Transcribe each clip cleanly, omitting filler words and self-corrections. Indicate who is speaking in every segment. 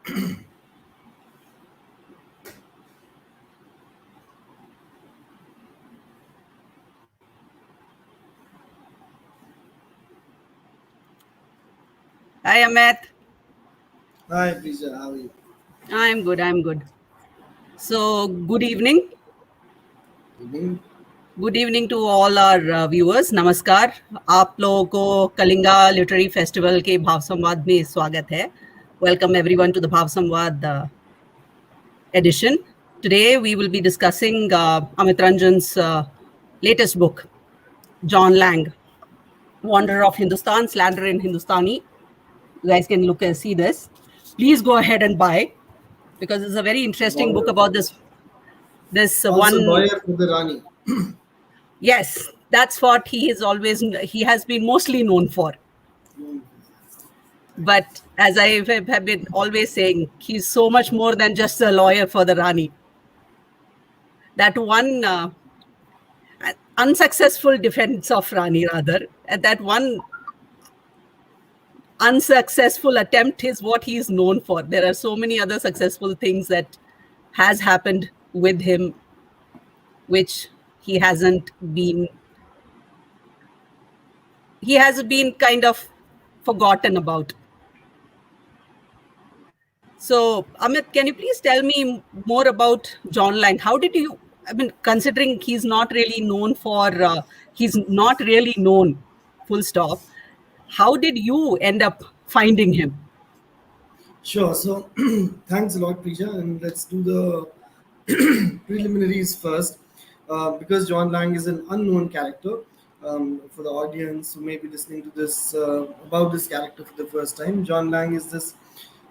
Speaker 1: Hi, Amit.
Speaker 2: Hi, Preeja. How are you?
Speaker 1: I'm good. I'm good. So, good evening.
Speaker 2: Evening.
Speaker 1: Good evening to all our viewers. नमस्कार. आप लोगों को Kalinga literary festival के भाव संवाद में स्वागत है. Welcome everyone to the Bhav Samvad edition. Today we will be discussing Amit Ranjan's latest book, John Lang, Wanderer of Hindustan, Slander in Hindustani. You guys can look and see this. Please go ahead and buy because it's a very interesting book
Speaker 2: Lawyer.
Speaker 1: about this
Speaker 2: Also,
Speaker 1: one.
Speaker 2: lawyer for the Rani.
Speaker 1: Yes, that's what he has been mostly known for. But as I have been always saying, he's so much more than just a lawyer for the Rani. That one unsuccessful defense of Rani, rather, and that one unsuccessful attempt is what he is known for. There are so many other successful things that has happened with him, which he hasn't been. He has been kind of forgotten about. So, Amit, can you please tell me more about John Lang? How did you, I mean, considering he's not really known, full stop, how did you end up finding him?
Speaker 2: Sure. So, thanks a lot, Preeja. And let's do the preliminaries first. Because John Lang is an unknown character, for the audience who may be listening to this about this character for the first time, John Lang is this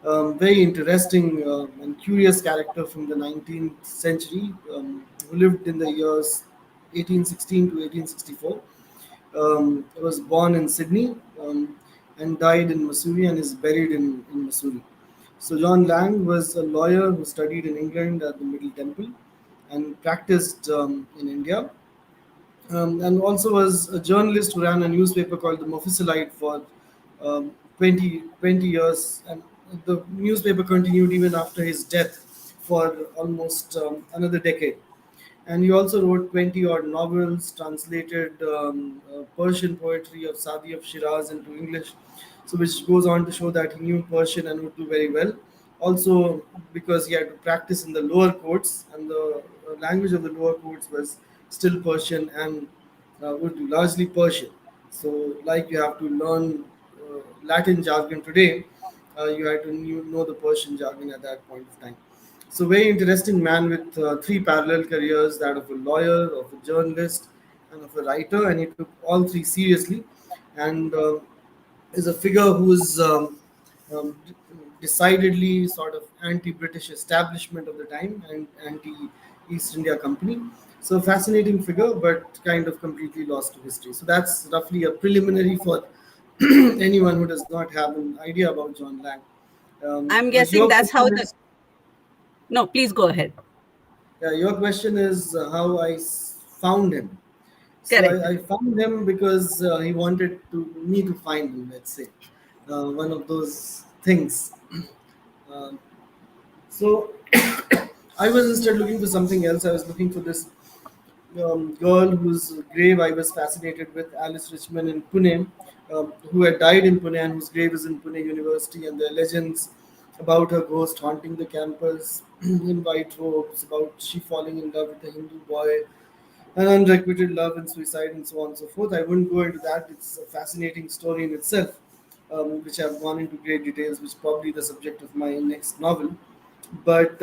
Speaker 2: very interesting and curious character from the 19th century who lived in the years 1816 to 1864. He was born in Sydney and died in Missouri and is buried in Missouri. So John Lang was a lawyer who studied in England at the Middle Temple and practiced in India, and also was a journalist who ran a newspaper called the Moffisilite for 20 years, and the newspaper continued even after his death for almost another decade. And he also wrote 20 odd novels, translated Persian poetry of Sadi of Shiraz into English, so which goes on to show that he knew Persian and would do very well. Also, because he had to practice in the lower courts, and the language of the lower courts was still Persian and would be largely Persian. So, like you have to learn Latin jargon today, you had to know the Persian jargon at that point of time. So, very interesting man with three parallel careers: that of a lawyer, of a journalist, and of a writer. And he took all three seriously, and is a figure who's um, decidedly sort of anti-British establishment of the time and anti-East India Company. So, fascinating figure, but kind of completely lost to history. So, that's roughly a preliminary for anyone who does not have an idea about John Lang.
Speaker 1: I'm guessing
Speaker 2: Your
Speaker 1: that's how
Speaker 2: question
Speaker 1: the.
Speaker 2: is
Speaker 1: No, please go ahead.
Speaker 2: Yeah, your question is how found him. So
Speaker 1: Correct.
Speaker 2: I found him because he wanted me to find him. Let's say one of those things. Um, so I was instead looking for something else. I was looking for this girl whose grave I was fascinated with, Alice Richmond in Pune, who had died in Pune and whose grave is in Pune University, and the legends about her ghost haunting the campus in white robes, about she falling in love with a Hindu boy, and unrequited love and suicide, and so on and so forth. I wouldn't go into that. It's a fascinating story in itself, which I've gone into great details, which is probably the subject of my next novel. But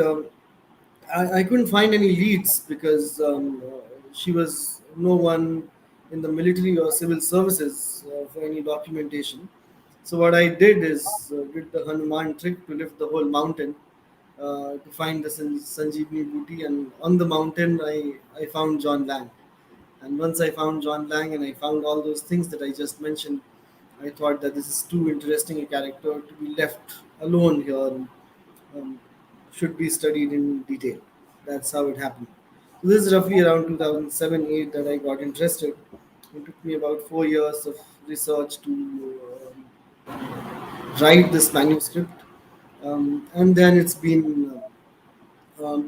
Speaker 2: I couldn't find any leads because she was no one in the military or civil services for any documentation. So what I did is did the Hanuman trick to lift the whole mountain to find the Sanjeevani booty, and on the mountain I found John Lang. And once I found John Lang and I found all those things that I just mentioned, I thought that this is too interesting a character to be left alone here. Um, should be studied in detail. That's how it happened. So this is roughly around 2007-8 that I got interested. It took me about 4 years of research to write this manuscript. And then it's been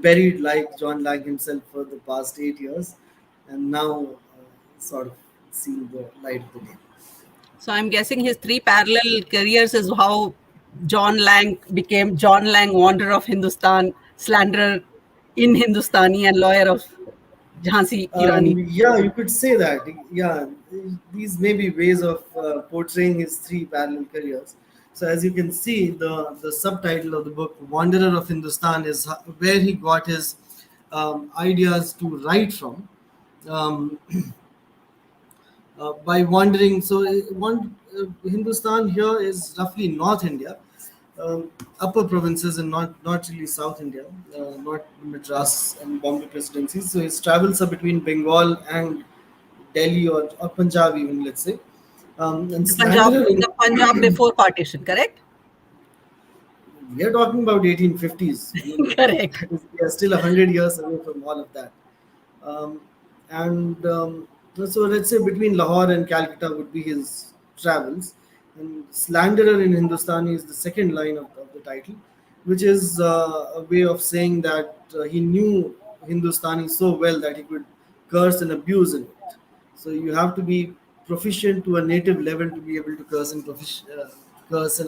Speaker 2: buried like John Lang himself for the past 8 years, and now sort of seeing the light of the day.
Speaker 1: So I'm guessing his three parallel careers is how John Lang became John Lang, wanderer of Hindustan, slanderer in Hindustani, and lawyer of Jhansi Ki Rani.
Speaker 2: Yeah, you could say that. Yeah, these may be ways of portraying his three parallel careers. So, as you can see, the subtitle of the book, "Wanderer of Hindustan," is where he got his ideas to write from. Um, by wandering. So, Hindustan here is roughly North India, upper provinces, and not really South India, not Madras and Bombay presidencies. So his travels are between Bengal and Delhi or Punjab, even let's say. And slanderer in
Speaker 1: The Punjab before partition, correct?
Speaker 2: we are talking about 1850s.
Speaker 1: Correct.
Speaker 2: We are still 100 years away from all of that. Um, and so let's say between Lahore and Calcutta would be his travels. And slanderer in Hindustani is the second line of the title, which is a way of saying that he knew Hindustani so well that he could curse and abuse in it. So you have to be proficient to a native level to be able to curse and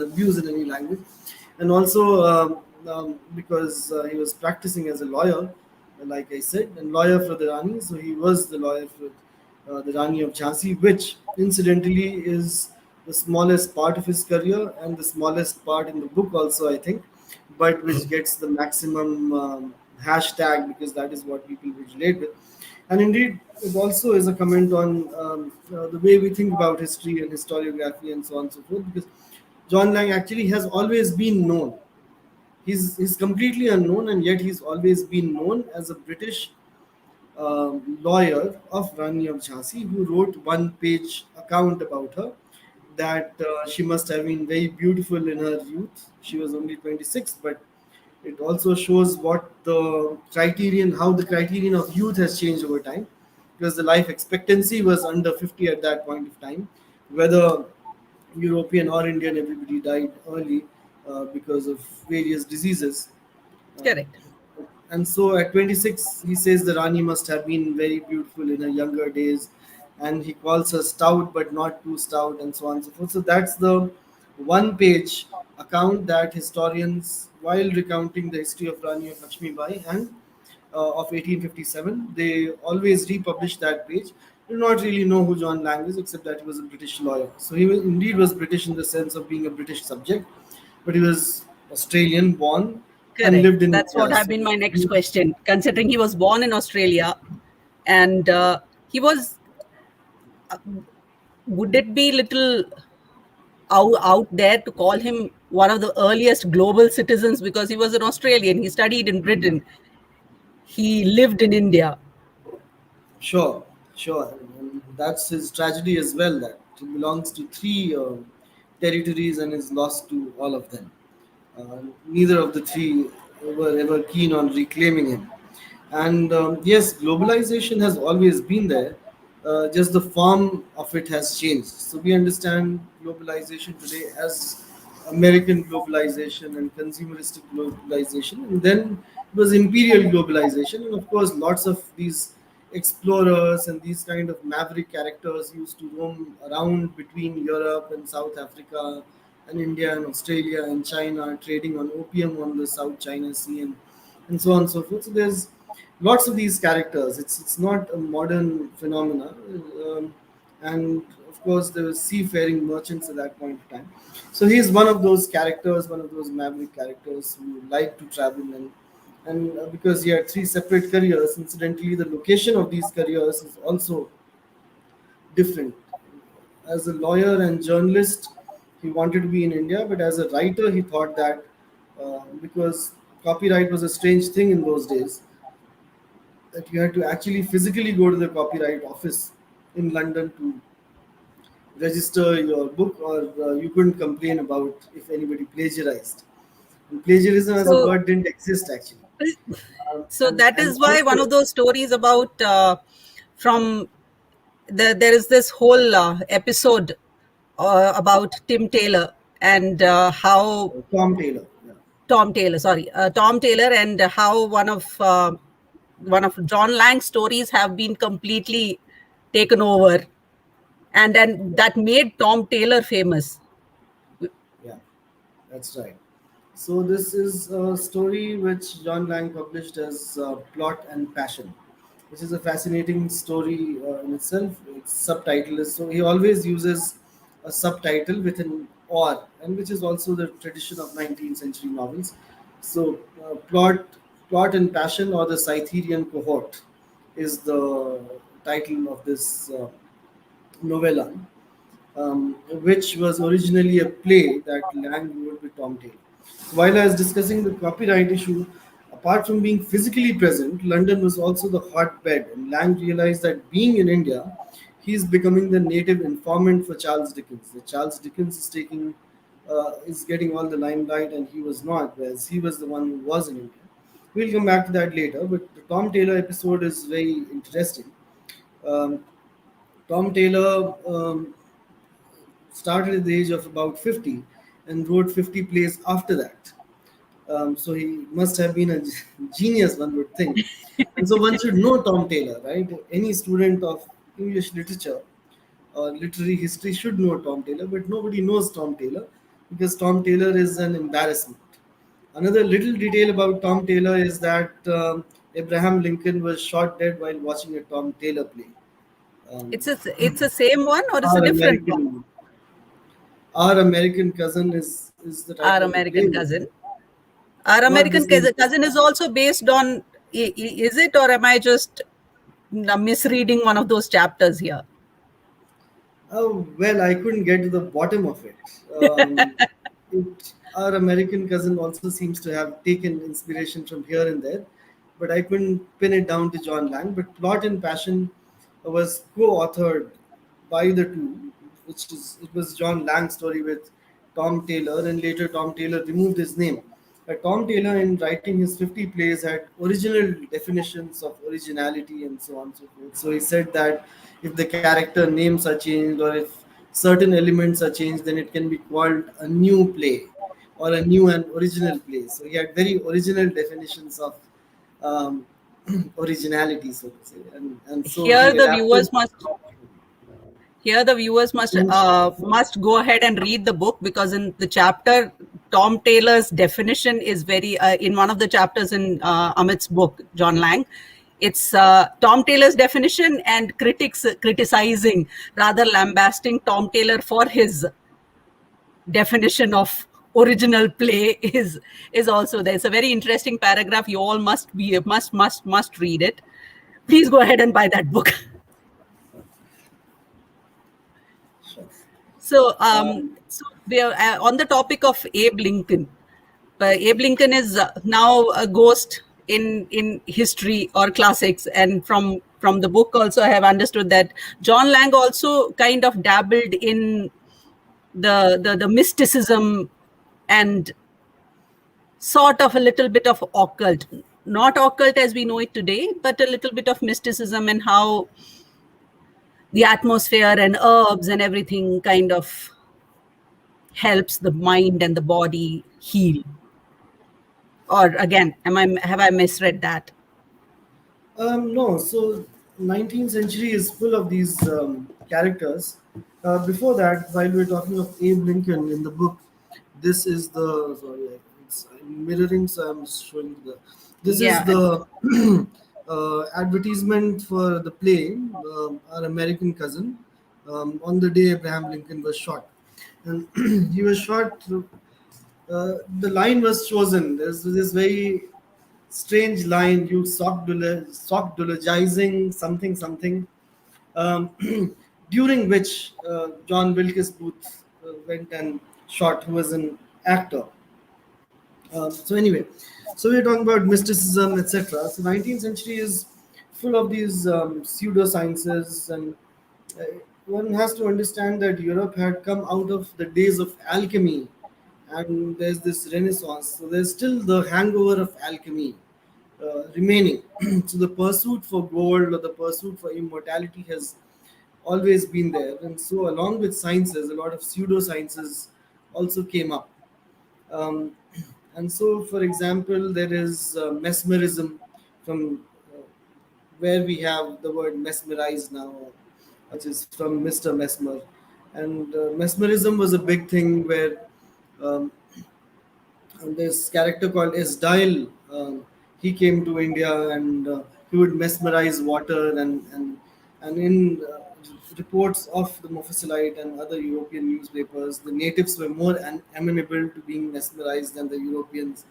Speaker 2: abuse in any language. And also because he was practicing as a lawyer, like I said, and lawyer for the Rani. So he was the lawyer for the Rani of Jhansi, which incidentally is the smallest part of his career and the smallest part in the book also, I think, but which gets the maximum hashtag because that is what people would relate with. And indeed, it also is a comment on the way we think about history and historiography and so on and so forth. Because John Lang actually has always been known. He's completely unknown, and yet he's always been known as a British lawyer of Rani of Jhansi who wrote one-page account about her that she must have been very beautiful in her youth. She was only 26, but it also shows how the criterion of youth has changed over time, because the life expectancy was under 50 at that point of time. Whether European or Indian, everybody died early because of various diseases. Um,
Speaker 1: Correct.
Speaker 2: and so at 26, he says the Rani must have been very beautiful in her younger days, and he calls her stout but not too stout, and so on and so forth. So that's the one page account that historians, while recounting the history of Rani of Lakshmi Bai and of 1857, they always republish that page. Do not really know who John Lang is, except that he was a British lawyer. So indeed was British in the sense of being a British subject, but he was Australian born and
Speaker 1: Correct.
Speaker 2: lived in
Speaker 1: That's what
Speaker 2: India.
Speaker 1: have
Speaker 2: So
Speaker 1: been my next question. Considering he was born in Australia, and he was, would it be little out there to call him one of the earliest global citizens because he was an Australian? He studied in Britain. He lived in India.
Speaker 2: sure, sure. And that's his tragedy as well, that he belongs to three territories and is lost to all of them. Neither of the three were ever keen on reclaiming him. And yes, globalization has always been there, just the form of it has changed. So we understand globalization today as American globalization and consumeristic globalization, and then it was imperial globalization, and of course, lots of these explorers and these kind of maverick characters used to roam around between Europe and South Africa and India and Australia and China, trading on opium on the South China Sea and so on and so forth. So there's lots of these characters. It's not a modern phenomena, and of course there were seafaring merchants at that point of time. So he's one of those characters, one of those maverick characters who like to travel and because he had three separate careers. Incidentally, the location of these careers is also different. As a lawyer and journalist, he wanted to be in India, but as a writer, he thought that because copyright was a strange thing in those days, that you had to actually physically go to the copyright office in London to register your book, or you couldn't complain about if anybody plagiarized. And plagiarism as a
Speaker 1: So,
Speaker 2: word didn't exist actually.
Speaker 1: so that
Speaker 2: And
Speaker 1: is why one
Speaker 2: also,
Speaker 1: of those stories about from there is this whole episode about Tim Taylor and how
Speaker 2: Tom Taylor. Yeah.
Speaker 1: Tom Taylor, sorry, Tom Taylor, and how one of John Lang's stories have been completely taken over, and then that made Tom Taylor famous.
Speaker 2: Yeah, that's right. So this is a story which John Lang published as Plot and Passion, which is a fascinating story in itself. Its subtitle is, so he always uses a subtitle with an or, and which is also the tradition of 19th century novels. So Plot and Passion, or the Scytherian Cohort, is the title of this novella, which was originally a play that Lang wrote with Tom Taylor. So while I was discussing the copyright issue, apart from being physically present, London was also the hotbed, and Lang realized that being in India, he is becoming the native informant for Charles Dickens. That Charles Dickens is getting all the limelight, and he was not, whereas he was the one who was in India. We'll come back to that later, but the Tom Taylor episode is very interesting. Um, Tom Taylor started at the age of about 50 and wrote 50 plays after that. So he must have been a genius, one would think. And so one should know Tom Taylor, right? Any student of English literature or literary history should know Tom Taylor, but nobody knows Tom Taylor because Tom Taylor is an embarrassment. Another little detail about Tom Taylor is that Abraham Lincoln was shot dead while watching a Tom Taylor play. Um,
Speaker 1: It's a same one, or it's a
Speaker 2: our
Speaker 1: different one?
Speaker 2: American Our American Cousin is the
Speaker 1: Our
Speaker 2: title of the play.
Speaker 1: American cousin. Our
Speaker 2: Not the
Speaker 1: American
Speaker 2: same.
Speaker 1: cousin is also based on. Is it, or am I just misreading one of those chapters here?
Speaker 2: Oh, well, I couldn't get to the bottom of it. Our American Cousin also seems to have taken inspiration from here and there, but I couldn't pin it down to John Lang. But Plot and Passion was co-authored by the two, which is it was John Lang's story with Tom Taylor, and later Tom Taylor removed his name. Tom Taylor, in writing his 50 plays, had original definitions of originality and so on and so forth. So he said that if the character names are changed or if certain elements are changed, then it can be called a new play or a new and original play. So he had very original definitions of um, originality, so to say. And so
Speaker 1: Here
Speaker 2: he
Speaker 1: the
Speaker 2: adapted.
Speaker 1: viewers must Here, the viewers must go ahead and read the book, because in the chapter, Tom Taylor's definition is very in one of the chapters in Amit's book, John Lang. It's Tom Taylor's definition, and critics criticizing, rather lambasting Tom Taylor for his definition of original play is also there. It's a very interesting paragraph. You all must read it. Please go ahead and buy that book. So, so we are on the topic of Abe Lincoln. Abe Lincoln is now a ghost in history or classics, and from the book also I have understood that John Lang also kind of dabbled in the mysticism and sort of a little bit of occult, not occult as we know it today, but a little bit of mysticism, and how the atmosphere and herbs and everything kind of helps the mind and the body heal. Or again, have I misread that?
Speaker 2: No, so 19th century is full of these characters. Before that, while we're talking of Abe Lincoln in the book, this is the sorry, I'm mirroring, so I'm showing the. This is
Speaker 1: Yeah.
Speaker 2: the advertisement for the play, Our American Cousin, on the day Abraham Lincoln was shot, and he was shot. The line was chosen. There's this very strange line, you sockdologizing something something, um, during which John Wilkes Booth went and shot, who was an actor. So anyway, so we're talking about mysticism, etc. So 19th century is full of these pseudosciences, and uh, one has to understand that Europe had come out of the days of alchemy, and there's this renaissance. So there's still the hangover of alchemy remaining. So the pursuit for gold or the pursuit for immortality has always been there, and so along with sciences, a lot of pseudosciences also came up. Um, And so, for example, there is mesmerism, from where we have the word mesmerize now, which is from Mr. Mesmer. And mesmerism was a big thing where um, this character called Esdail, he came to India, and he would mesmerize water, and in reports of the Mofussilite and other European newspapers, the natives were more amenable to being mesmerized than the Europeans.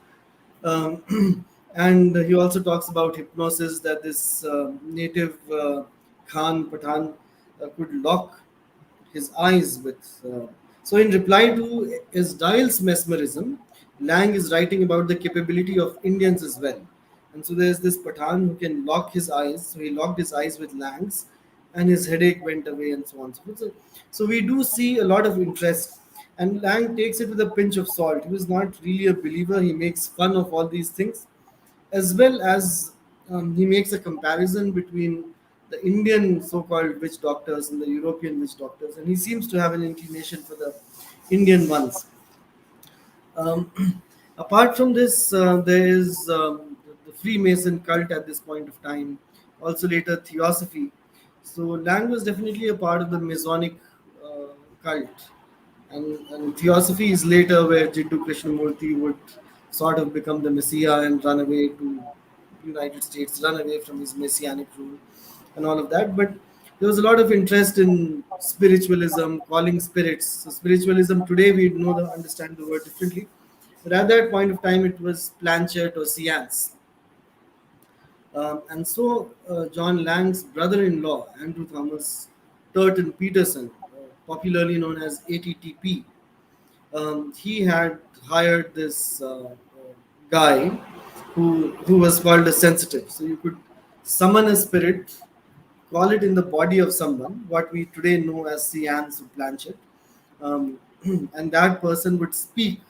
Speaker 2: And he also talks about hypnosis, that this native Khan Pathan could lock his eyes with. So, in reply to Isdail's mesmerism, Lang is writing about the capability of Indians as well. And so, there's this Pathan who can lock his eyes. So, he locked his eyes with Lang's, and his headache went away, and so on and so forth. So we do see a lot of interest. And Lang takes it with a pinch of salt. He was not really a believer. He makes fun of all these things, as well as he makes a comparison between the Indian so-called witch doctors and the European witch doctors, and he seems to have an inclination for the Indian ones. Um, Apart from this, there is the Freemason cult at this point of time, also later Theosophy. So Lang was definitely a part of the Masonic cult, and Theosophy is later where Jiddu Krishnamurti would sort of become the Messiah and run away to United States, run away from his messianic rule and all of that. But there was a lot of interest in spiritualism, calling spirits. So spiritualism today we know the understand the word differently, but at that point of time it was planchet or seance. And so John Lang's brother-in-law, Andrew Thomas Turton Peterson, popularly known as ATTP, he had hired this guy who was called a sensitive. So you could summon a spirit, call it in the body of someone, what we today know as seance or planchet, um, and that person would speak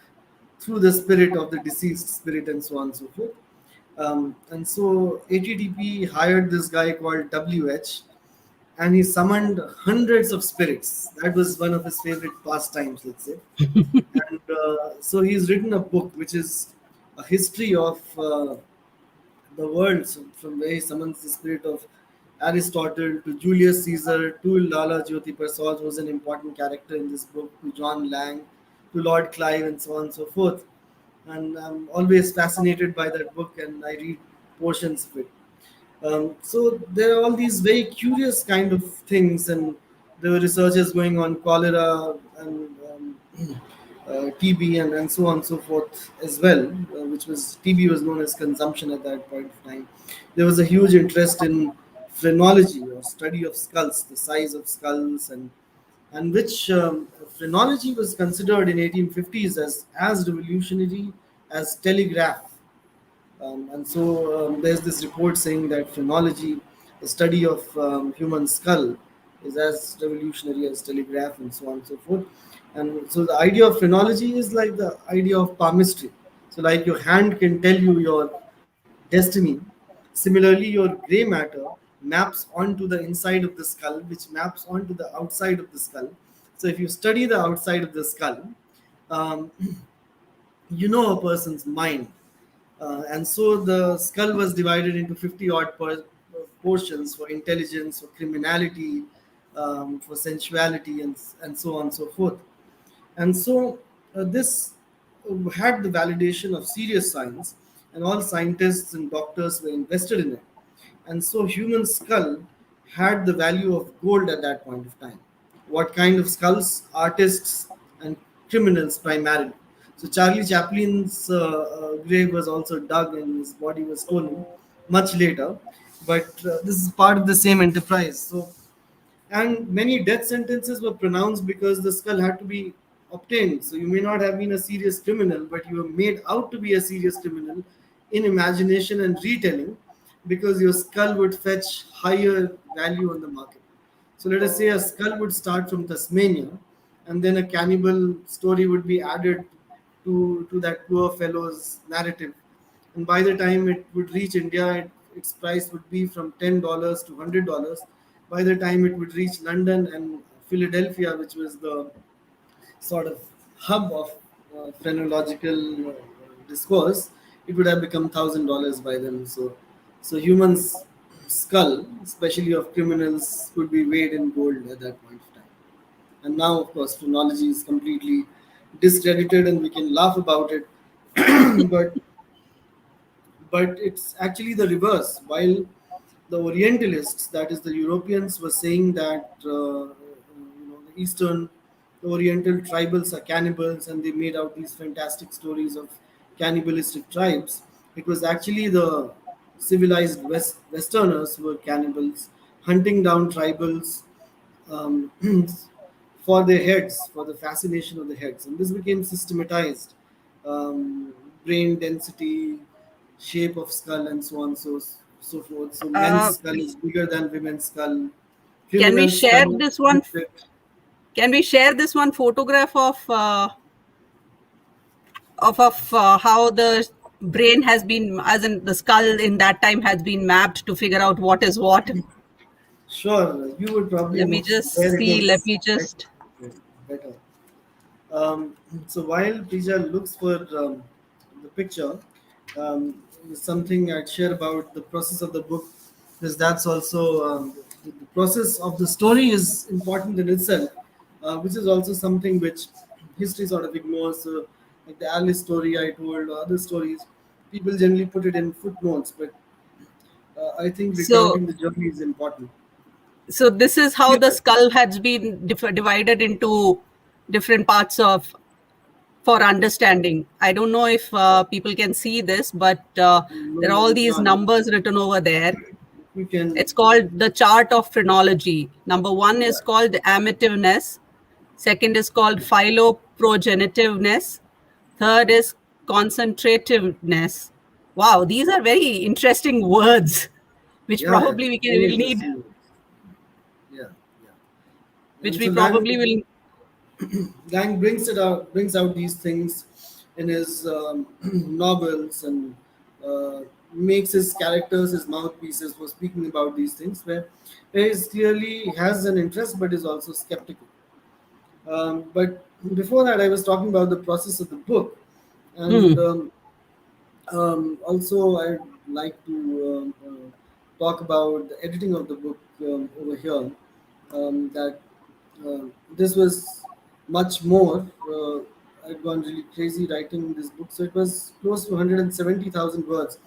Speaker 2: through the spirit of the deceased spirit, and so on and so forth. And so ATTP hired this guy called WH, and he summoned hundreds of spirits. That was one of his favorite pastimes, let's say. And so he's written a book which is a history of the world, so from where he summons the spirit of Aristotle to Julius Caesar to Lala Jyoti Prasad, who's an important character in this book, to John Lang, to Lord Clive, and so on and so forth. And I'm always fascinated by that book, and I read portions of it. So there are all these very curious kind of things, and there were researches going on cholera and TB, and so on and so forth as well, which was TB was known as consumption at that point of time. There was a huge interest in phrenology, or study of skulls, the size of skulls, and which phrenology was considered in 1850s as revolutionary as telegraph. And so there's this report saying that phrenology, the study of human skull, is as revolutionary as telegraph, and so on and so forth. And so the idea of phrenology is like the idea of palmistry. So like your hand can tell you your destiny. Similarly, your gray matter maps onto the inside of the skull, which maps onto the outside of the skull. So if you study the outside of the skull, um, you know a person's mind. And so the skull was divided into 50 odd portions for intelligence, for criminality, for sensuality, and so on and so forth. And so this had the validation of serious science, and all scientists and doctors were invested in it. And so human skull had the value of gold at that point of time. What kind of skulls? Artists and criminals primarily. So Charlie Chaplin's grave was also dug and his body was stolen much later. But this is part of the same enterprise. So, and many death sentences were pronounced because the skull had to be obtained. So you may not have been a serious criminal, but you were made out to be a serious criminal in imagination and retelling, because your skull would fetch higher value on the market. So let us say a skull would start from Tasmania, and then a cannibal story would be added to that poor fellow's narrative. And by the time it would reach India, its price would be from $10 to $100. By the time it would reach London and Philadelphia, which was the sort of hub of phrenological discourse, it would have become $1,000 by then. So humans' skull, especially of criminals, could be weighed in gold at that point of time. And now, of course, technology is completely discredited, and we can laugh about it. but but it's actually the reverse. While the Orientalists, that is the Europeans, were saying that the Eastern, the Oriental tribals are cannibals, and they made out these fantastic stories of cannibalistic tribes. It was actually the civilized Westerners who were cannibals, hunting down tribals um, for their heads, for the fascination of the heads, and this became systematized. Brain density, shape of skull, and so on, so forth. So men's
Speaker 1: Uh,
Speaker 2: skull is bigger than women's skull.
Speaker 1: can we
Speaker 2: Criminal
Speaker 1: share
Speaker 2: skull
Speaker 1: this one?
Speaker 2: with it.
Speaker 1: Can we share this one photograph of how the brain has been, as in the skull in that time, has been mapped to figure out what is what?
Speaker 2: Sure, you would probably
Speaker 1: Let me
Speaker 2: know
Speaker 1: just
Speaker 2: where it
Speaker 1: see. Let
Speaker 2: is
Speaker 1: me just.
Speaker 2: better. Um, so while Preeja looks for the picture, something I'd share about the process of the book, because that's also the process of the story is important in itself, which is also something which history sort of ignores. So, like the Alice story I told, or other stories, people generally put it in footnotes, but I think
Speaker 1: So
Speaker 2: recounting the journey is important.
Speaker 1: so this is how
Speaker 2: Yeah.
Speaker 1: the skull has been divided into different parts of for understanding. I don't know if people can see this, but there are
Speaker 2: No,
Speaker 1: all
Speaker 2: we
Speaker 1: these
Speaker 2: can't.
Speaker 1: numbers written over there.
Speaker 2: We can.
Speaker 1: It's called the chart of phrenology. Number one
Speaker 2: Yeah.
Speaker 1: is called amativeness. Second is called philoprogenitiveness. Third is concentrativeness. Wow, these are very interesting words, which
Speaker 2: Yeah, yeah,
Speaker 1: probably
Speaker 2: very
Speaker 1: will need,
Speaker 2: interesting. Yeah, yeah.
Speaker 1: which
Speaker 2: And
Speaker 1: we
Speaker 2: so
Speaker 1: probably will.
Speaker 2: Lang brings out these things in his novels, and uh, makes his characters his mouthpieces for speaking about these things, where he clearly has an interest but is also skeptical. But before that, I was talking about the process of the book, and
Speaker 1: Hmm.
Speaker 2: also, I'd like to talk about the editing of the book over here. That this was much more. I'd gone really crazy writing this book, so it was close to 170,000 words.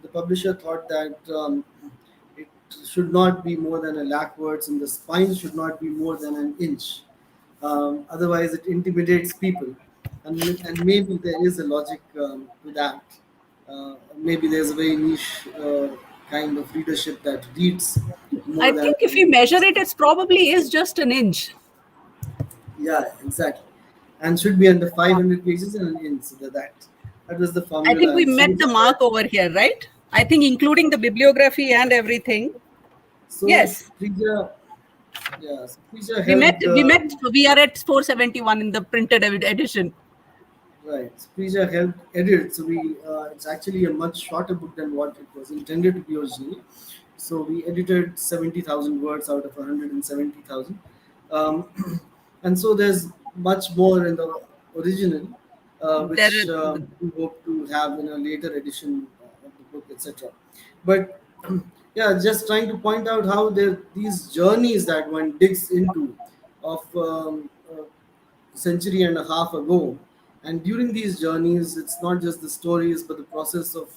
Speaker 2: The publisher thought that it should not be more than a lakh words, and the spine should not be more than an inch. Otherwise, it intimidates people, and maybe there is a logic to that. Maybe there's a very niche kind of readership that reads
Speaker 1: I
Speaker 2: more than.
Speaker 1: think if we measure it, it's probably is just an inch.
Speaker 2: Yeah, exactly. And should be under 500 pages and an inch. So that was the
Speaker 1: I think
Speaker 2: formula.
Speaker 1: we
Speaker 2: And so
Speaker 1: met the mark over here, right? I think including the bibliography and everything.
Speaker 2: so
Speaker 1: Yes,
Speaker 2: Preeja, yeah, so Preeja
Speaker 1: we met.
Speaker 2: helped.
Speaker 1: We met. We are at 471 in the printed edition.
Speaker 2: Right. So Preeja helped edit. So it's actually a much shorter book than what it was intended to be originally. So we edited 70,000 words out of 170,000. Um, and so there's much more in the original,
Speaker 1: There,
Speaker 2: which we hope to have in a later edition of the book, etc. But yeah, just trying to point out how these journeys that one digs into of century and a half ago. And during these journeys, it's not just the stories, but the process of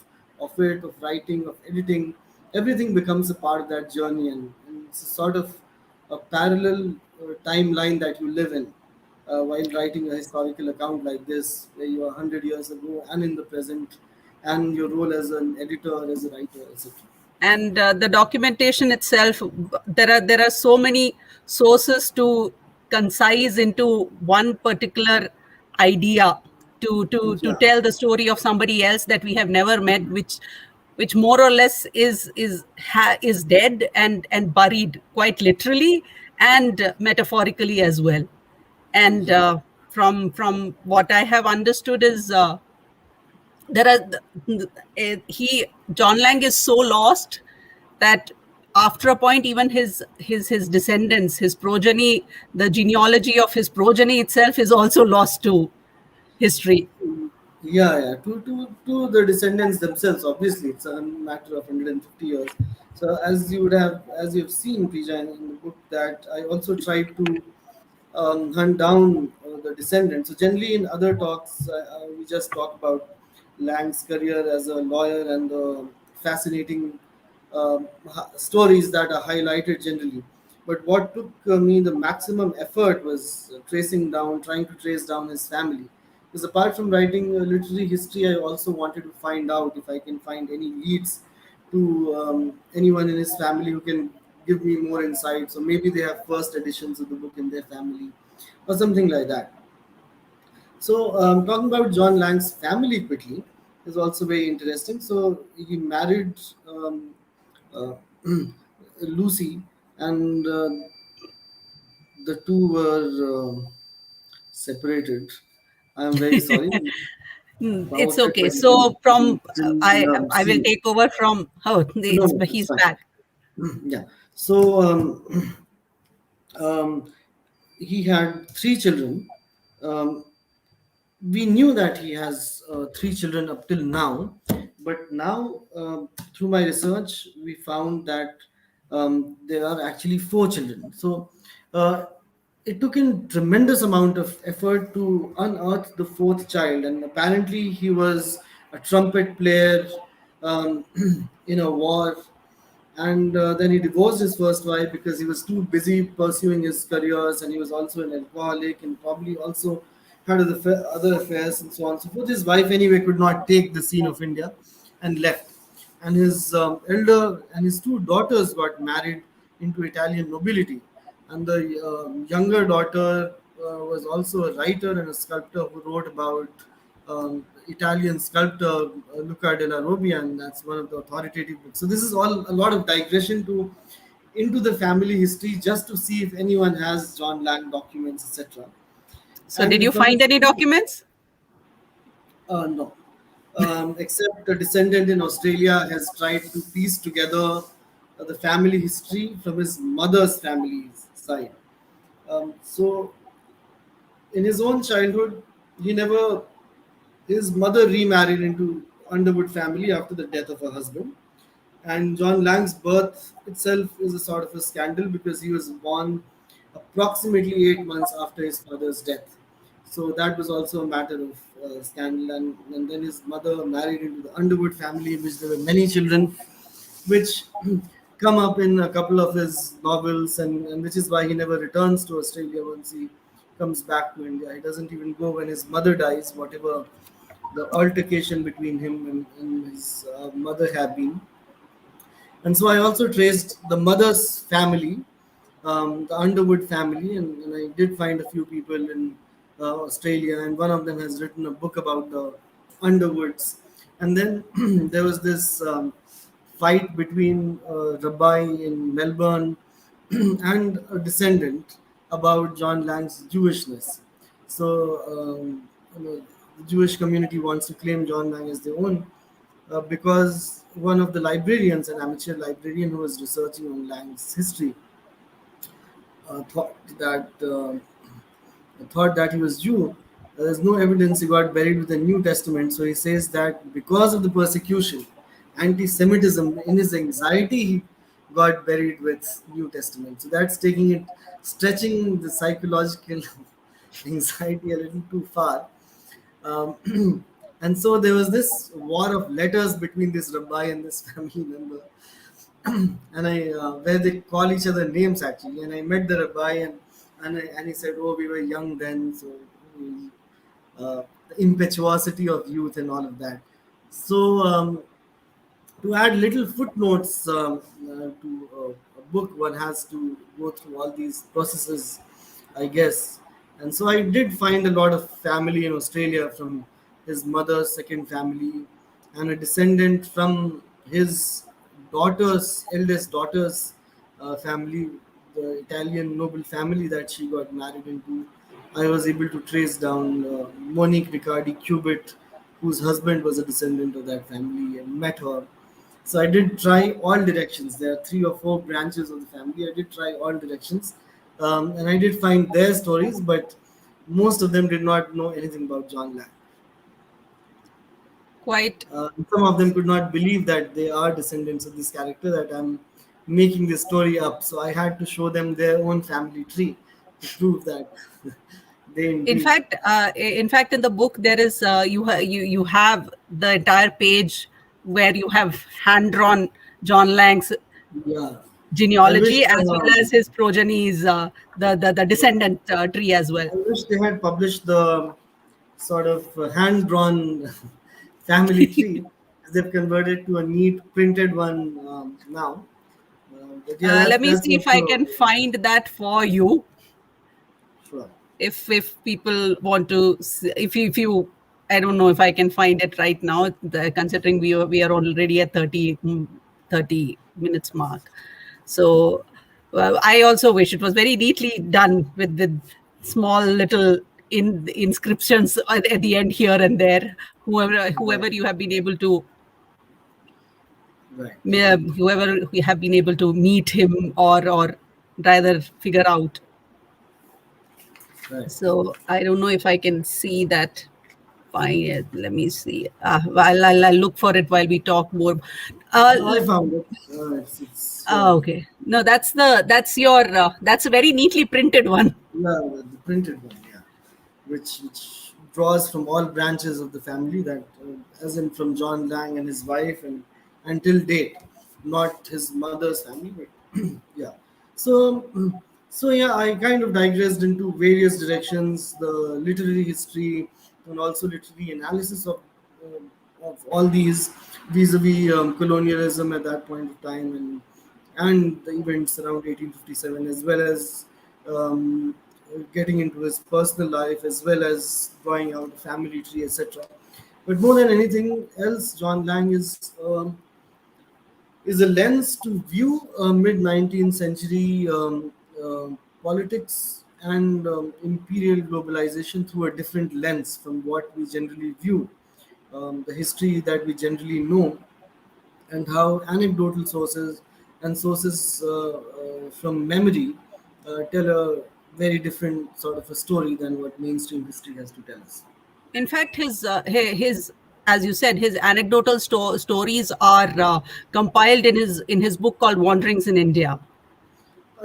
Speaker 2: writing, of editing. Everything becomes a part of that journey, and it's a sort of a parallel timeline that you live in while writing a historical account like this, where you are 100 years ago and in the present, and your role as an editor, as a writer, etc.
Speaker 1: and the documentation itself, there are so many sources to concise into one particular idea to
Speaker 2: Yeah,
Speaker 1: tell the story of somebody else that we have never met, which more or less is dead and buried, quite literally and metaphorically as well. And
Speaker 2: yeah.
Speaker 1: from what I have understood is, there are he John Lang is so lost that after a point, even his descendants, his progeny, the genealogy of his progeny itself is also lost to history.
Speaker 2: Yeah, yeah. To the descendants themselves, obviously, it's a matter of 150 years. So, as you've seen, Pija, in the book, that I also tried to hunt down the descendants. So, generally, in other talks, we just talk about Lang's career as a lawyer and the fascinating stories that are highlighted generally. But what took me the maximum effort was trying to trace down his family. Because apart from writing literary history, I also wanted to find out if I can find any leads to anyone in his family who can give me more insights, or maybe they have first editions of the book in their family, or something like that. So, talking about John Lang's family quickly is also very interesting. So, he married uh, Lucy, and the two were separated. I am very sorry. Power
Speaker 1: It's
Speaker 2: cut,
Speaker 1: okay.
Speaker 2: but you can
Speaker 1: So from
Speaker 2: still
Speaker 1: I will
Speaker 2: see.
Speaker 1: take over from. Oh,
Speaker 2: No, no, it's
Speaker 1: he's
Speaker 2: fine.
Speaker 1: back.
Speaker 2: Yeah. So, um, he had three children. Um, we knew that he has three children up till now, but now through my research we found that there are actually four children. So uh, it took in tremendous amount of effort to unearth the fourth child, and apparently he was a trumpet player um, in a war, and then he divorced his first wife because he was too busy pursuing his careers, and he was also an alcoholic and probably also had other affairs and so on and so forth. His wife anyway could not take the scene of India and left, and his elder and his two daughters got married into Italian nobility, and the younger daughter was also a writer and a sculptor who wrote about Italian sculptor Luca della Robbia, and that's one of the authoritative books. So this is all a lot of digression to into the family history just to see if anyone has John Lang documents, etc.
Speaker 1: So did you
Speaker 2: And from
Speaker 1: find any documents?
Speaker 2: no, except a descendant in Australia has tried to piece together the family history from his mother's family's side. So in his own childhood, he never his mother remarried into Underwood family after the death of her husband. And John Lang's birth itself is a sort of a scandal because he was born approximately 8 months after his father's death. So that was also a matter of scandal. And then his mother married into the Underwood family, in which there were many children, which come up in a couple of his novels, and which is why he never returns to Australia once he comes back to India. He doesn't even go when his mother dies, whatever the altercation between him and his mother have been. And so I also traced the mother's family, the Underwood family, and I did find a few people in Australia, and one of them has written a book about the Underwoods. And then there was this fight between a rabbi in Melbourne and a descendant about John Lang's Jewishness. So the Jewish community wants to claim John Lang as their own, because one of the librarians, an amateur librarian who was researching on Lang's history, thought that he was Jew. There's no evidence he got buried with the New Testament, so he says that because of the persecution, anti-Semitism, in his anxiety, he got buried with New Testament. So that's taking it, stretching the psychological anxiety a little too far. And so there was this war of letters between this rabbi and this family member, and I where they call each other names actually. And I met the rabbi, and he said, "Oh, we were young then, so the impetuosity of youth and all of that." So to add little footnotes to a book, one has to go through all these processes, I guess. And so I did find a lot of family in Australia from his mother's second family, and a descendant from his eldest daughter's family, the Italian noble family that she got married into. I was able to trace down Monique Riccardi Cubitt, whose husband was a descendant of that family, and met her. So I did try all directions. There are three or four branches of the family. I did try all directions, and I did find their stories, but most of them did not know anything about John Lang.
Speaker 1: Quite.
Speaker 2: Some of them could not believe that they are descendants of this character, that I'm making this story up. So I had to show them their own family tree to prove that they indeed.
Speaker 1: In fact, in the book there is you have the entire page where you have hand drawn John Lang's
Speaker 2: Yeah. I wish
Speaker 1: genealogy as well as his progenies, the descendant tree as well.
Speaker 2: I wish they had published the sort of hand drawn family tree. They've converted to a neat printed one now. But yeah,
Speaker 1: Let me
Speaker 2: that's
Speaker 1: see if I
Speaker 2: also
Speaker 1: can find that for you.
Speaker 2: sure.
Speaker 1: If people want to, if you, I don't know if I can find it right now. Considering we are already at 30 minutes mark, so I also wish it was very neatly done with the small little inscriptions at the end here and there.
Speaker 2: Right,
Speaker 1: Whoever you have been able to
Speaker 2: right,
Speaker 1: whoever we have been able to meet him or rather figure out.
Speaker 2: right.
Speaker 1: So I don't know if I can see that. Find it. Let me see. I'll look for it while we talk more. Uh,
Speaker 2: No, I found it. It's
Speaker 1: okay. No, that's your that's a very neatly printed one.
Speaker 2: yeah, the printed one, yeah, which draws from all branches of the family, that as in from John Lang and his wife and until date, not his mother's family, but yeah. So so yeah, I kind of digressed into various directions, the literary history and also literary analysis of all these vis-a-vis colonialism at that point of time, and the events around 1857, as well as um, getting into his personal life, as well as drawing out a family tree, etc. But more than anything else, John Lang is a lens to view mid 19th century politics and imperial globalization through a different lens from what we generally view, the history that we generally know, and how anecdotal sources and sources from memory tell a very different sort of a story than what mainstream history has to tell us.
Speaker 1: In fact, his as you said, his anecdotal stories are compiled in his book called Wanderings in India.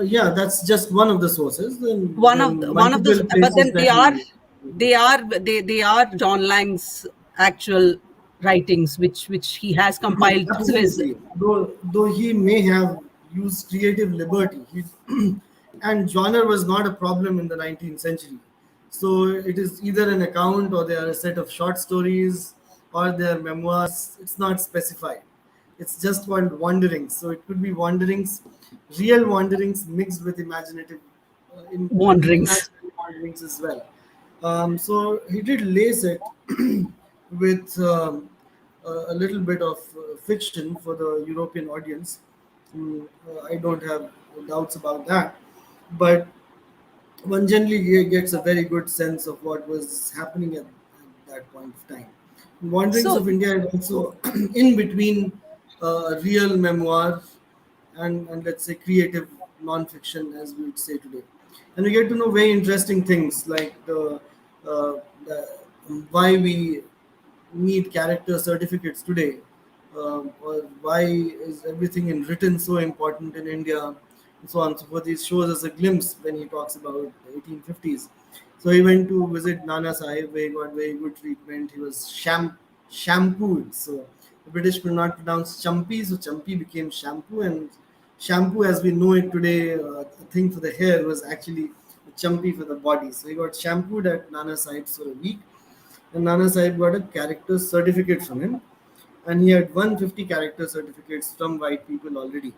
Speaker 2: Yeah, that's just one of the sources. Then
Speaker 1: One of
Speaker 2: multiple
Speaker 1: the, but
Speaker 2: places
Speaker 1: then
Speaker 2: that he.
Speaker 1: they are John Lang's actual writings, which he has compiled through his.
Speaker 2: Absolutely. Though he may have used creative liberty, and genre was not a problem in the 19th century. So it is either an account, or they are a set of short stories, or they are memoirs. It's not specified. It's just called wanderings. So it could be wanderings, real wanderings mixed with imaginative,
Speaker 1: Wanderings.
Speaker 2: imaginary wanderings as well. So he did lace it with a little bit of fiction for the European audience. I don't have doubts about that. But one generally gets a very good sense of what was happening at that point of time. Wanderings
Speaker 1: So
Speaker 2: of India is also in between real memoir and let's say creative non-fiction, as we would say today. And we get to know very interesting things like the why we need character certificates today, or why is everything in written so important in India, and so on. So forth. He shows us a glimpse when he talks about the 1850s. So he went to visit Nana Sahib, where he got very good treatment. He was shampooed. So the British could not pronounce Champi, so Champi became shampoo, and shampoo, as we know it today, a thing for the hair, was actually Champi for the body. So he got shampooed at Nana Sahib's for a week, and Nana Sahib got a character certificate from him, and he had 150 character certificates from white people already.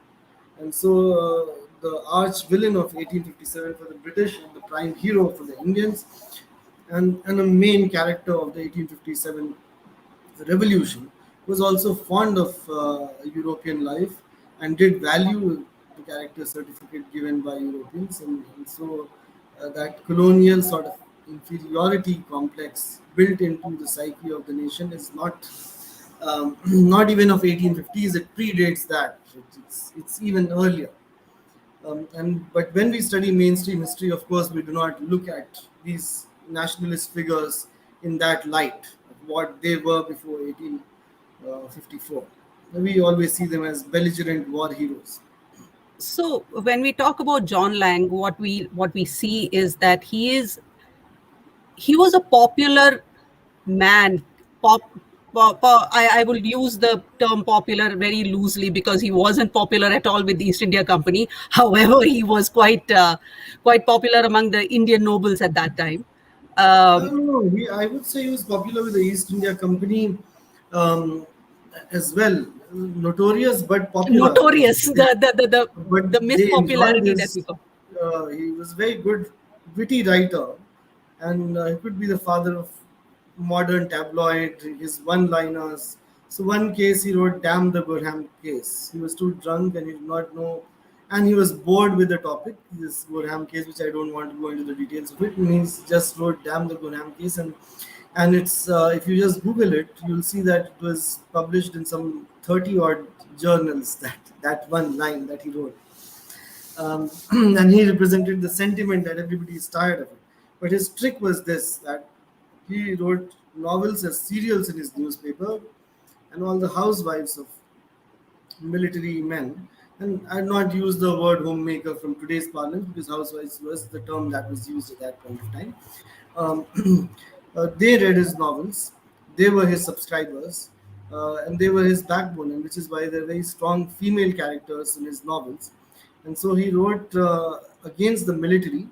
Speaker 2: And so the arch villain of 1857 for the British and the prime hero for the Indians, and a main character of the 1857 revolution, was also fond of European life and did value the character certificate given by Europeans. And so that colonial sort of inferiority complex built into the psyche of the nation is not not even of 1850s. It predates that. It's even earlier. And but when we study mainstream history, of course, we do not look at these nationalist figures in that light. what they were before 1854. We always see them as belligerent war heroes.
Speaker 1: So when we talk about John Lang, what we see is that he was a popular man. I will use the term popular very loosely because he wasn't popular at all with the East India Company. However, he was quite popular among the Indian nobles at that time.
Speaker 2: I
Speaker 1: Um,
Speaker 2: don't know. I would say he was popular with the East India Company um, as well. Notorious but popular.
Speaker 1: Notorious,
Speaker 2: But
Speaker 1: the
Speaker 2: they enjoyed
Speaker 1: mispopularity that we
Speaker 2: his.
Speaker 1: got.
Speaker 2: He was very good, witty writer, and he could be the father of modern tabloid. His one-liners. So one case he wrote, "Damn the Burham case." He was too drunk and he did not know, and he was bored with the topic. This Burham case, which I don't want to go into the details of it, and he just wrote, "Damn the Burham case," and it's if you just Google it, you'll see that it was published in some 30 odd journals. That one line that he wrote, and he represented the sentiment that everybody is tired of it. But his trick was this: that he wrote novels as serials in his newspaper, and all the housewives of military men. And I'll not use the word homemaker from today's parlance because housewives was the term that was used at that point of time. They read his novels, they were his subscribers, and they were his backbone, and which is why there are very strong female characters in his novels. And so he wrote against the military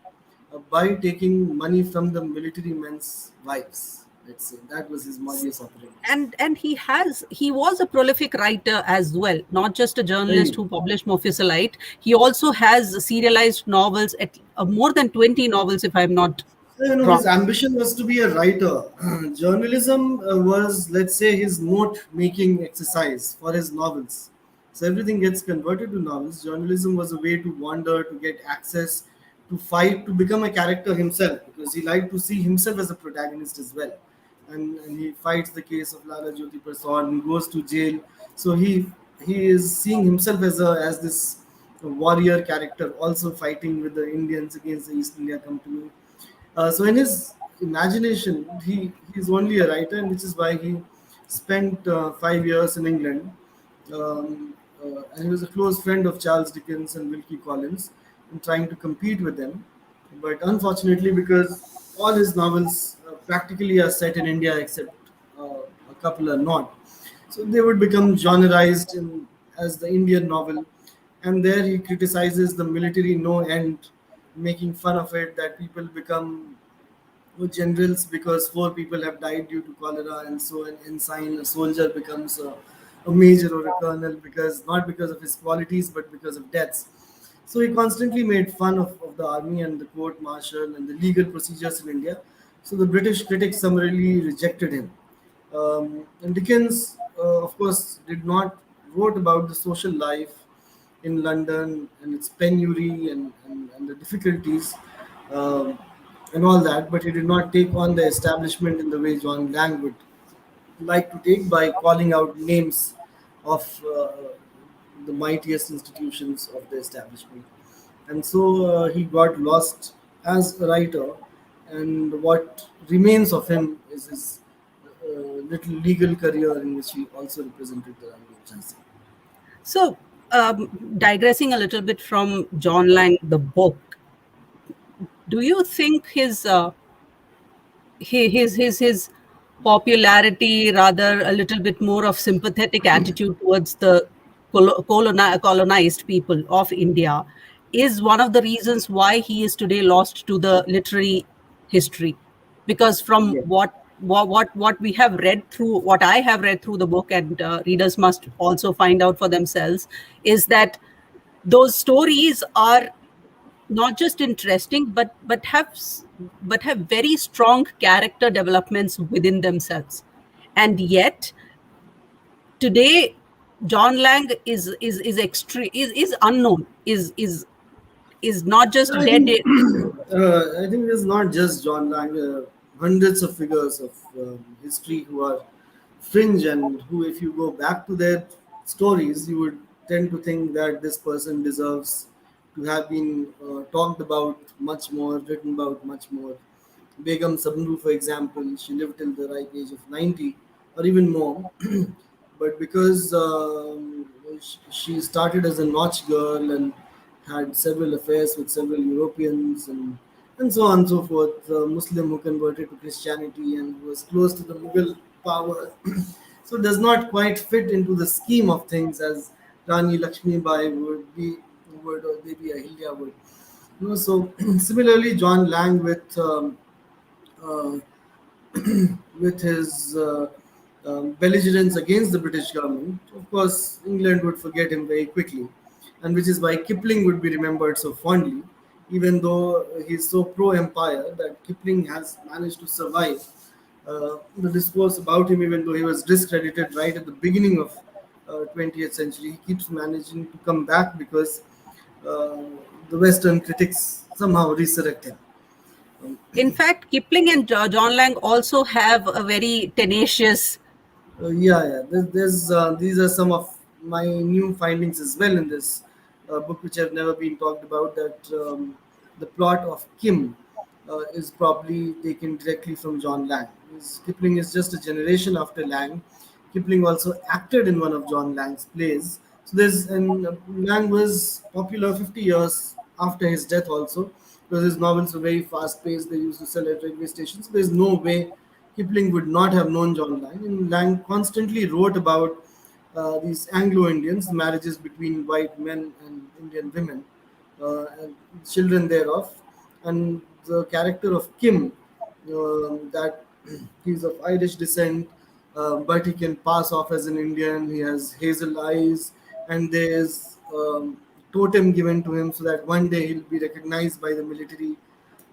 Speaker 2: by taking money from the military men's wives. Let's say that was his modus operandi.
Speaker 1: And he was a prolific writer as well, not just a journalist
Speaker 2: Very.
Speaker 1: who published Mofussalite. He also has serialized novels, at more than 20 novels, if I'm not
Speaker 2: His
Speaker 1: wrong.
Speaker 2: ambition was to be a writer. Journalism was, let's say, his note-making exercise for his novels. So everything gets converted to novels. Journalism was a way to wander, to get access, to fight, to become a character himself, because he liked to see himself as a protagonist as well. And he fights the case of Lala Jyoti Prasad and goes to jail. So he is seeing himself as this warrior character, also fighting with the Indians against the East India Company. So in his imagination, he's only a writer, and which is why he spent 5 years in England. And he was a close friend of Charles Dickens and Wilkie Collins, and trying to compete with them. But unfortunately, because all his novels practically are set in India, except a couple are not, so they would become genreized as the Indian novel, and there he criticizes the military no end, making fun of it that people become generals because four people have died due to cholera, and so an ensign, a soldier, becomes a major or a colonel because not because of his qualities but because of deaths. So he constantly made fun of the army and the court martial and the legal procedures in India. So the British critics summarily rejected him. And Dickens, of course, did not wrote about the social life in London and its penury and the difficulties um, and all that, but he did not take on the establishment in the way John Lang would like to take by calling out names of the mightiest institutions of the establishment. And so he got lost as a writer, and what remains of him is his little legal career in which he also represented the Rani of Jhansi.
Speaker 1: So, digressing a little bit from John Lang, the book, do you think his popularity, rather a little bit more of sympathetic attitude towards the colonized people of India, is one of the reasons why he is today lost to the literary history? Because from
Speaker 2: Yes.
Speaker 1: what we have read through, what I have read through the book, and readers must also find out for themselves, is that those stories are not just interesting, but have very strong character developments within themselves. And yet today, John Lang is extreme, is unknown, is not just
Speaker 2: I
Speaker 1: dead.
Speaker 2: think I think it's not just John Lang. Hundreds of figures of history who are fringe, and who, if you go back to their stories, you would tend to think that this person deserves to have been talked about much more, written about much more. Begum Sabnu, for example, she lived till the ripe age of 90 or even more. But because she started as a Nautch girl and had several affairs with several Europeans and so on and so forth, Muslim who converted to Christianity and was close to the Mughal power, so does not quite fit into the scheme of things as Rani Lakshmi Bai would or Devi Ahilya would. So similarly, John Lang uh, with his belligerence against the British government, of course, England would forget him very quickly, and which is why Kipling would be remembered so fondly, even though he's so pro-empire that Kipling has managed to survive the discourse about him, even though he was discredited right at the beginning of 20th century. He keeps managing to come back because uh, the Western critics somehow resurrect him.
Speaker 1: In fact, Kipling and John Lang also have a very tenacious.
Speaker 2: Yeah. These are some of my new findings as well in this book, which have never been talked about. That the plot of Kim is probably taken directly from John Lang. Kipling is just a generation after Lang. Kipling also acted in one of John Lang's plays. So there's and Lang was popular 50 years after his death also, because his novels were very fast paced. They used to sell at railway stations. There's no way Kipling would not have known John Lang. And Lang constantly wrote about these Anglo Indians, marriages between white men and Indian women, and children thereof. And the character of Kim, that he's of Irish descent, but he can pass off as an Indian. He has hazel eyes, and there's totem given to him so that one day he'll be recognized by the military,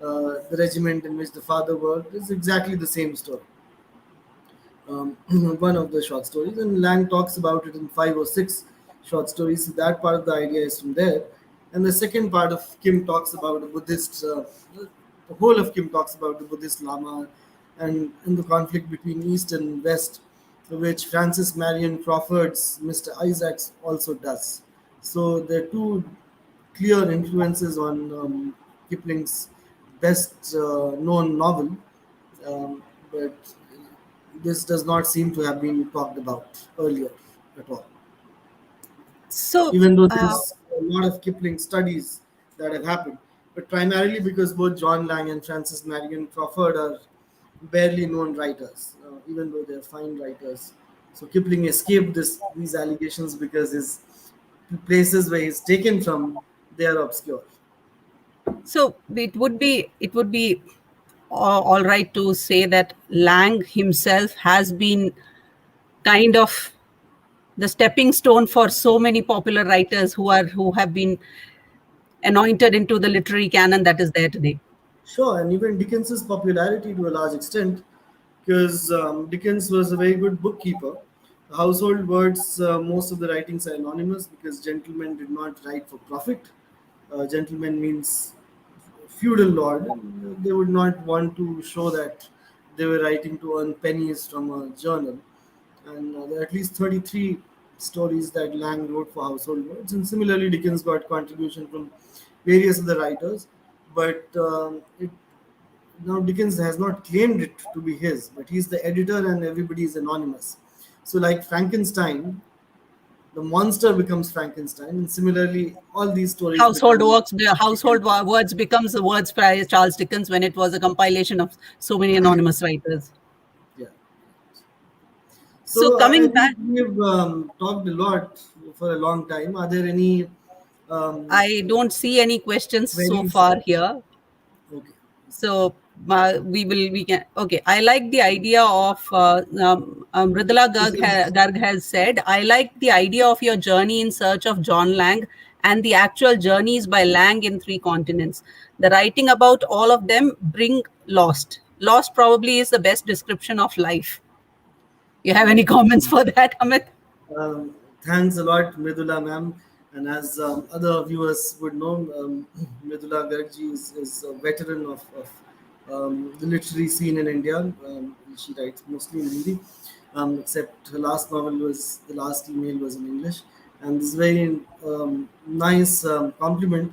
Speaker 2: the regiment in which the father worked. Is exactly the same story. One of the short stories, and Lang talks about it in five or six short stories. So that part of the idea is from there, and the second part of Kim talks about the Buddhist. The whole of Kim talks about the Buddhist Lama, and the conflict between East and West, which Francis Marion Crawford's Mr. Isaacs also does. So there are two clear influences on Kipling's best known novel, but this does not seem to have been talked about earlier at all.
Speaker 1: So,
Speaker 2: Even though there's a lot of Kipling studies that have happened, but primarily because both John Lang and Francis Marion Crawford are barely known writers, even though they're fine writers. So Kipling escaped these allegations because his places where he's taken from, they are obscure.
Speaker 1: so it would be all right to say that Lang himself has been kind of the stepping stone for so many popular writers who have been anointed into the literary canon that is there today.
Speaker 2: Sure, and even Dickens's popularity to a large extent, because Dickens was a very good bookkeeper. Household words, most of the writings are anonymous because gentlemen did not write for profit. Gentleman means feudal lord. They would not want to show that they were writing to earn pennies from a journal. And there are at least 33 stories that Lang wrote for household words. And similarly, Dickens got contribution from various other writers. But now Dickens has not claimed it to be his, but he's the editor and everybody is anonymous. So, like Frankenstein, the monster becomes Frankenstein, and similarly, all these stories become
Speaker 1: Household
Speaker 2: Dickens.
Speaker 1: words becomes the words by Charles Dickens when it was a compilation of so many anonymous writers.
Speaker 2: Yeah.
Speaker 1: So
Speaker 2: So I
Speaker 1: coming
Speaker 2: think
Speaker 1: back,
Speaker 2: we've talked a lot for a long time. Are there any um,
Speaker 1: I don't see any questions so
Speaker 2: queries?
Speaker 1: far here.
Speaker 2: Okay.
Speaker 1: So we can okay. I like the idea of Mridula
Speaker 2: This is
Speaker 1: Garg has said. I like the idea of your journey in search of John Lang and the actual journeys by Lang in three continents. The writing about all of them bring lost. Lost probably is the best description of life. You have any comments for that, Amit?
Speaker 2: thanks a lot, Mridula ma'am. And as other viewers would know, Mridula Gargji is a veteran of the literary scene in India. She writes mostly in Hindi, except her last novel was The Last Email was in English. And this is very nice compliment.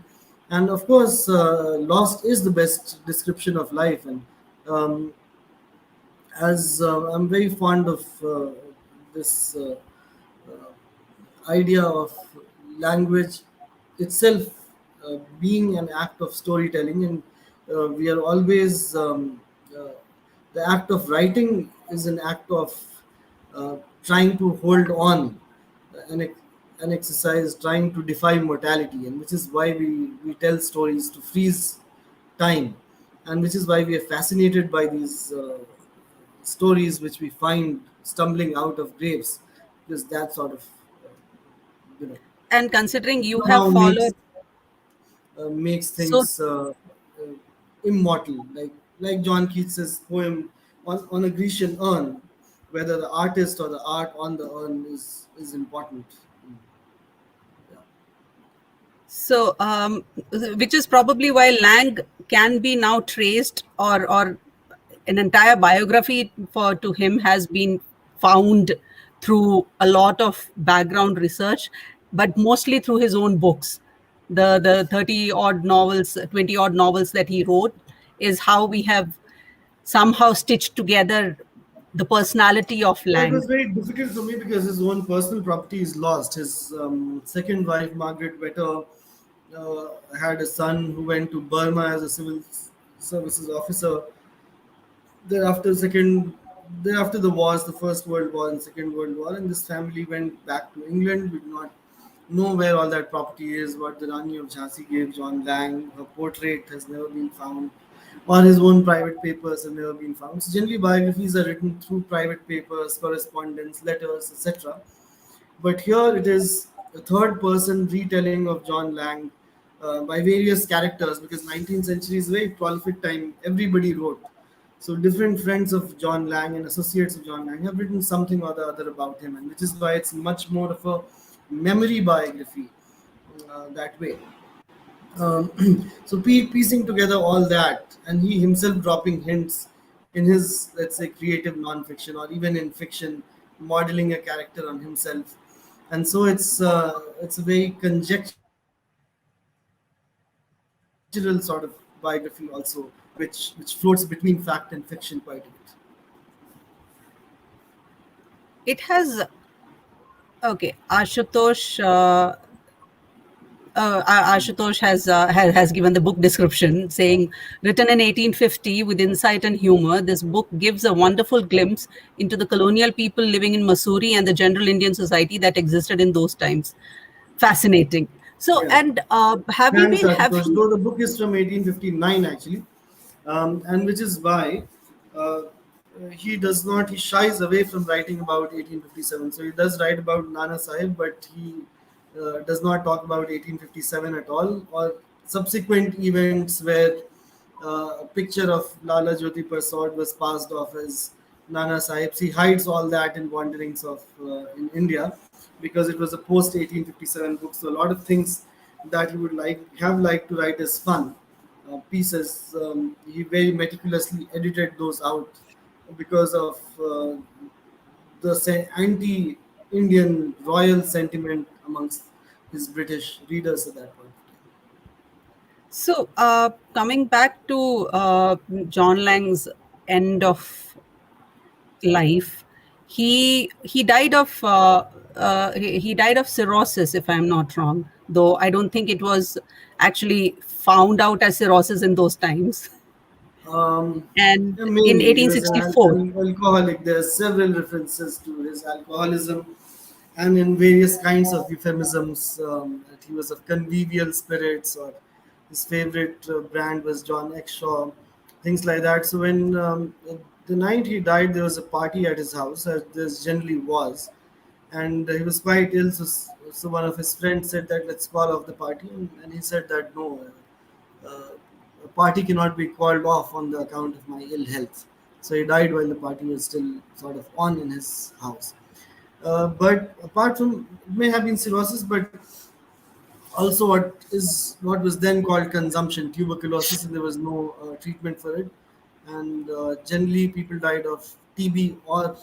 Speaker 2: And of course, Lost is the best description of life. And Um, as I'm very fond of this idea of language itself being an act of storytelling, and we are always uh, the act of writing is an act of uh, trying to hold on, an, ex- an exercise trying to defy mortality, and which is why we tell stories to freeze time, and which is why we are fascinated by these stories which we find stumbling out of graves, because that sort of you know
Speaker 1: And considering you have
Speaker 2: somehow
Speaker 1: followed
Speaker 2: makes
Speaker 1: so
Speaker 2: things immortal, like John Keats's poem on a Grecian urn, whether the artist or the art on the urn is important. Yeah.
Speaker 1: So, which is probably why Lang can be now traced, or an entire biography for to him has been found through a lot of background research, but mostly through his own books. The 30 odd novels, 20 odd novels that he wrote is how we have somehow stitched together the personality of
Speaker 2: Well, it was
Speaker 1: Lang.
Speaker 2: very difficult for me because his own personal property is lost. His second wife, Margaret Vetter, had a son who went to Burma as a civil services officer. Thereafter, thereafter the wars, the First World War and Second World War, and this family went back to England. We do not know where all that property is. What the Rani of Jhansi gave John Lang, her portrait has never been found, or his own private papers have never been found. So generally, biographies are written through private papers, correspondence, letters, etc. But here it is a third person retelling of John Lang by various characters, because 19th century is a very prolific time. Everybody wrote. So different friends of John Lang and associates of John Lang have written something or the other about him, and which is why it's much more of a memory biography that way. So piecing together all that, and he himself dropping hints in his, let's say, creative nonfiction or even in fiction, modeling a character on himself, and so it's a very conjectural sort of biography also, which floats between fact and fiction quite a bit.
Speaker 1: It has okay, Ashutosh has given the book description saying, written in 1850 with insight and humor, this book gives a wonderful glimpse into the colonial people living in Missouri and the general Indian society that existed in those times. Fascinating. So,
Speaker 2: Yeah.
Speaker 1: and have you
Speaker 2: Thanks,
Speaker 1: been have
Speaker 2: Ashutosh. Though the book is from 1859 actually, and which is why uh, he shies away from writing about 1857. So he does write about Nana Sahib, but he does not talk about 1857 at all, or subsequent events where a picture of Lala Jyoti Prasad was passed off as Nana Sahib's. He hides all that in Wanderings of in India, because it was a post 1857 book. So a lot of things that he would liked to write as fun pieces. He very meticulously edited those out because of the anti-Indian royal sentiment amongst his British readers at that point.
Speaker 1: so coming back to John Lang's end of life, he died of he died of cirrhosis, if I'm not wrong, though I don't think it was actually found out as cirrhosis in those times. And
Speaker 2: Yeah,
Speaker 1: in
Speaker 2: mainly, he was an
Speaker 1: 1864,
Speaker 2: alcoholic. There are several references to his alcoholism, and in various kinds of euphemisms, that he was of convivial spirits, or his favorite brand was John Exshaw, things like that. So when the night he died, there was a party at his house, as there generally was, and he was quite ill. So one of his friends said that let's call off the party, and he said that no, a party cannot be called off on the account of my ill health. So he died while the party was still sort of on in his house. But apart from, it may have been cirrhosis, but also what was then called consumption, tuberculosis, and there was no treatment for it. And generally, people died of TB or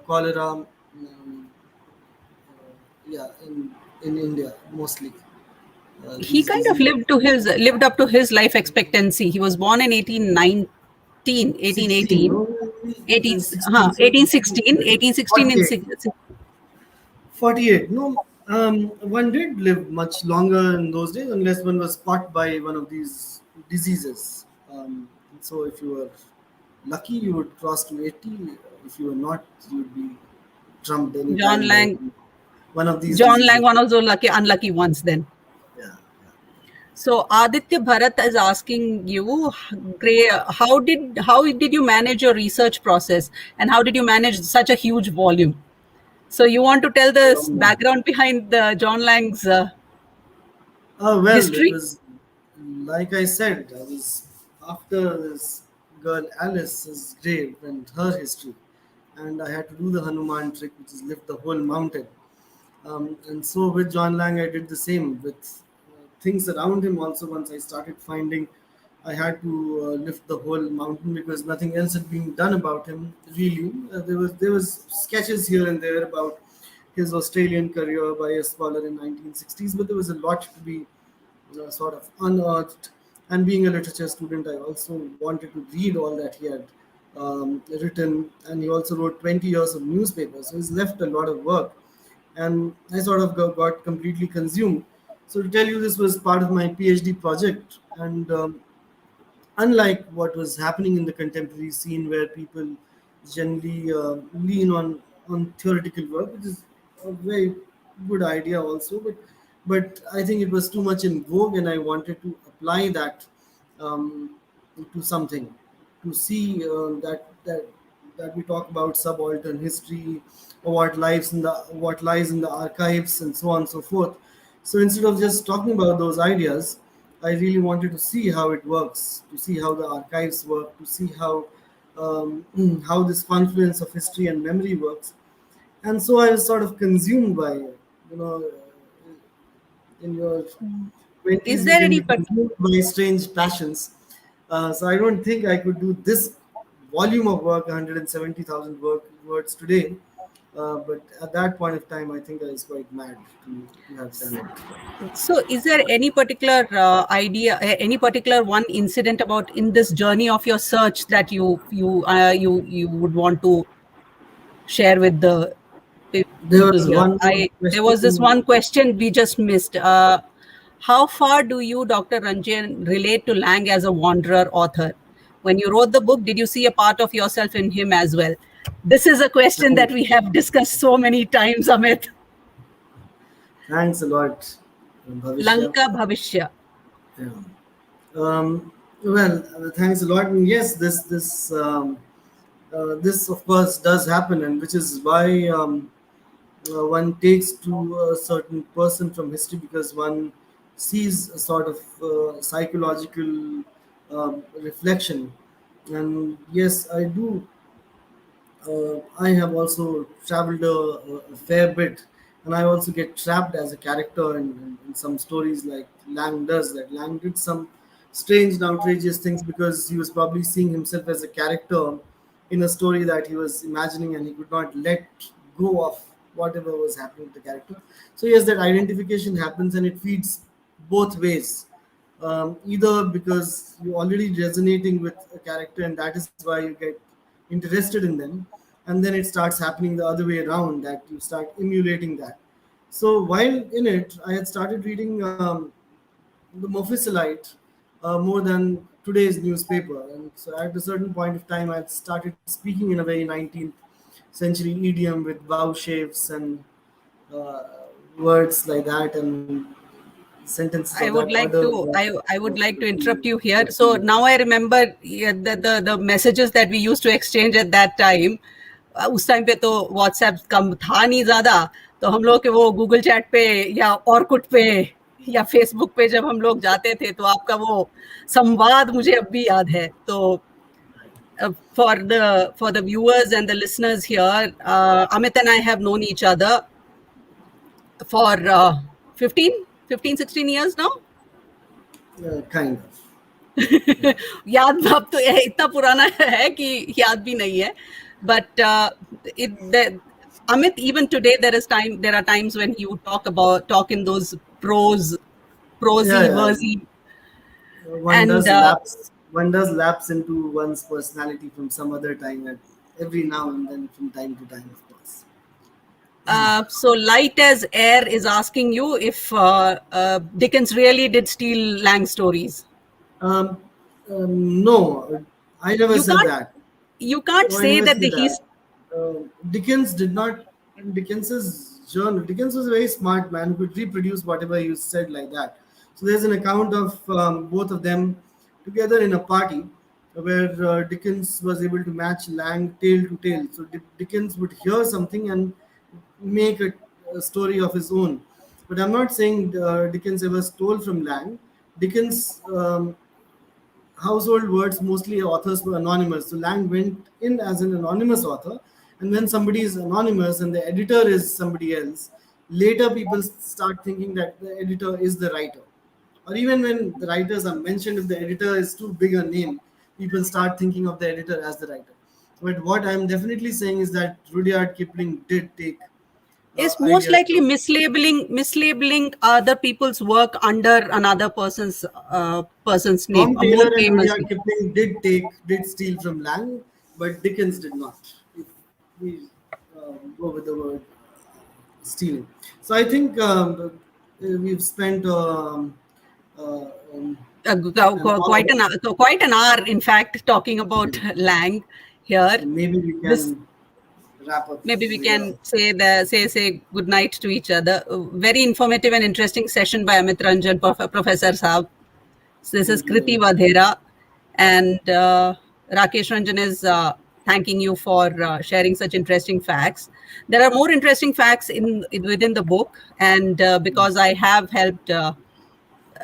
Speaker 2: cholera. Yeah, in India mostly
Speaker 1: he
Speaker 2: these
Speaker 1: kind of
Speaker 2: diseases.
Speaker 1: lived up to his life expectancy. He was born in 1809,
Speaker 2: 16,
Speaker 1: 1818,
Speaker 2: no,
Speaker 1: 18,
Speaker 2: 16, so
Speaker 1: 1816, 1816 in
Speaker 2: 48. 48. No, one did live much longer in those days unless one was caught by one of these diseases. So if you were lucky, you would cross to 80. If you were not, you would be trumped any
Speaker 1: John
Speaker 2: time by
Speaker 1: Lang,
Speaker 2: one of these
Speaker 1: John Lang,
Speaker 2: diseases.
Speaker 1: one of those lucky, unlucky ones then.
Speaker 2: Yeah.
Speaker 1: So Aditya Bharat is asking you, how did you manage your research process, and how did you manage such a huge volume? So you want to tell the
Speaker 2: Um,
Speaker 1: background behind the John Lang's
Speaker 2: well, it
Speaker 1: history?
Speaker 2: was like I said, I was after this girl Alice's grave and her history, and I had to do the Hanuman trick, which is lift the whole mountain. And so with John Lang, I did the same with things around him. Also, once I started finding, I had to lift the whole mountain because nothing else had been done about him. Really, there was sketches here and there about his Australian career by a scholar in 1960s, but there was a lot to be sort of unearthed. And being a literature student, I also wanted to read all that he had written. And he also wrote 20 years of newspapers, so he's left a lot of work. And I sort of got completely consumed. So to tell you, this was part of my PhD project, and unlike what was happening in the contemporary scene, where people generally lean on theoretical work, which is a very good idea also, but I think it was too much in vogue, and I wanted to apply that um, to something, to see that we talk about subaltern history, or what lies in the archives, and so on and so forth. So instead of just talking about those ideas, I really wanted to see how it works, to see how the archives work, to see um, how this confluence of history and memory works. And so I was sort of consumed by it. You know, in your
Speaker 1: Is
Speaker 2: 20s, you
Speaker 1: there
Speaker 2: can
Speaker 1: any
Speaker 2: be consumed by strange passions. So I don't think I could do this volume of work, 170,000 words today. But at that point of time, I think I was quite mad to have done it.
Speaker 1: So, is there any particular any particular one incident about in this journey of your search that you would want to share with the
Speaker 2: There
Speaker 1: people
Speaker 2: was
Speaker 1: here?
Speaker 2: one
Speaker 1: There was this
Speaker 2: question.
Speaker 1: one question we just missed. How far do you, Dr. Ranjan, relate to Lang as a wanderer author? When you wrote the book, did you see a part of yourself in him as well? This is a question that we have discussed so many times, Amit.
Speaker 2: Thanks a lot, Bhavishya.
Speaker 1: Lanka Bhavishya.
Speaker 2: Yeah. Well, thanks a lot. And yes, this of course does happen, and which is why one takes to a certain person from history, because one sees a sort of psychological reflection. And yes, I do. I have also traveled a fair bit, and I also get trapped as a character in some stories like Lang does. That Lang did some strange and outrageous things because he was probably seeing himself as a character in a story that he was imagining, and he could not let go of whatever was happening to the character. So yes, that identification happens, and it feeds both ways. Either because you're already resonating with a character, and that is why you get interested in them, and then it starts happening the other way around, that you start emulating that. So while in it, I had started reading the Moffisilite more than today's newspaper, and so at a certain point of time, I had started speaking in a very 19th century idiom with vowshaves and uh, words like that, and sentences of
Speaker 1: I
Speaker 2: that
Speaker 1: would like
Speaker 2: order.
Speaker 1: to I would like to interrupt you here. So now I remember, yeah, the messages that we used to exchange at that time. उस time पे तो WhatsApp कम था नहीं ज़्यादा, तो हम लोग के वो गूगल चैट पे या ऑर्कुट पे या फेसबुक पे जब हम लोग जाते थे, तो आपका वो संवाद मुझे अब भी याद है. तो for the viewers and the listeners here, Amit and I have known each other for 15, 16 years now.
Speaker 2: Kind of.
Speaker 1: याद अब तो इतना पुराना है कि याद भी नहीं है, but Amit, even today there are times when you talk in those prosy
Speaker 2: Yeah, yeah.
Speaker 1: versy,
Speaker 2: One
Speaker 1: and
Speaker 2: does lapse one does lapse into one's personality from some other time, at every now and then, from time to time, of course.
Speaker 1: So Light as Air is asking you if Dickens really did steal Lang's stories.
Speaker 2: Um, no, I never
Speaker 1: You
Speaker 2: said
Speaker 1: can't
Speaker 2: that.
Speaker 1: you can't
Speaker 2: No, I
Speaker 1: say
Speaker 2: never
Speaker 1: that
Speaker 2: said
Speaker 1: the
Speaker 2: that.
Speaker 1: he's
Speaker 2: Dickens did not. Dickens's journal. Dickens was a very smart man who could reproduce whatever you said like that. So there's an account of both of them together in a party where Dickens was able to match Lang tale to tale. So Dickens would hear something and make a story of his own. But I'm not saying Dickens ever stole from Lang. Dickens household words, mostly authors were anonymous. So Lang went in as an anonymous author, and when somebody is anonymous and the editor is somebody else, later people start thinking that the editor is the writer. Or even when the writers are mentioned, if the editor is too big a name, people start thinking of the editor as the writer. But what I'm definitely saying is that Rudyard Kipling did take
Speaker 1: is most
Speaker 2: ideas
Speaker 1: likely
Speaker 2: from
Speaker 1: mislabeling other people's work under another person's name,
Speaker 2: Tom
Speaker 1: a more
Speaker 2: Taylor and
Speaker 1: famous
Speaker 2: Rudyard
Speaker 1: name.
Speaker 2: Kipling did steal from Lang, but Dickens did not. If we go with the word stealing, so I think we've spent uh, um, an
Speaker 1: Quite
Speaker 2: hour,
Speaker 1: quite an hour, in fact, talking about Lang here.
Speaker 2: and maybe we
Speaker 1: This
Speaker 2: can wrap up
Speaker 1: maybe we
Speaker 2: here.
Speaker 1: can say good night to each other. Very informative and interesting session by Amit Ranjan, Professor Saab. So this is
Speaker 2: Thank you very
Speaker 1: Kriti
Speaker 2: much.
Speaker 1: Vadhera, and Rakesh Ranjan is thanking you for sharing such interesting facts. There are more interesting facts within the book, and because I have helped.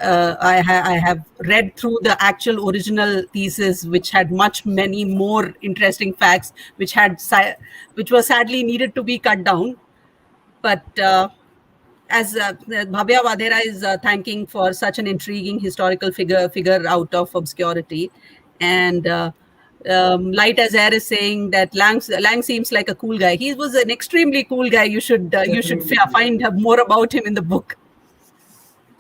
Speaker 1: I have read through the actual original thesis, which had many more interesting facts, which was sadly needed to be cut down. But as Bhavya Vadhera is thanking for such an intriguing historical figure out of obscurity, and Light as Air is saying that Lang seems like a cool guy. He was an extremely cool guy. You should
Speaker 2: Definitely,
Speaker 1: find more about him in the book.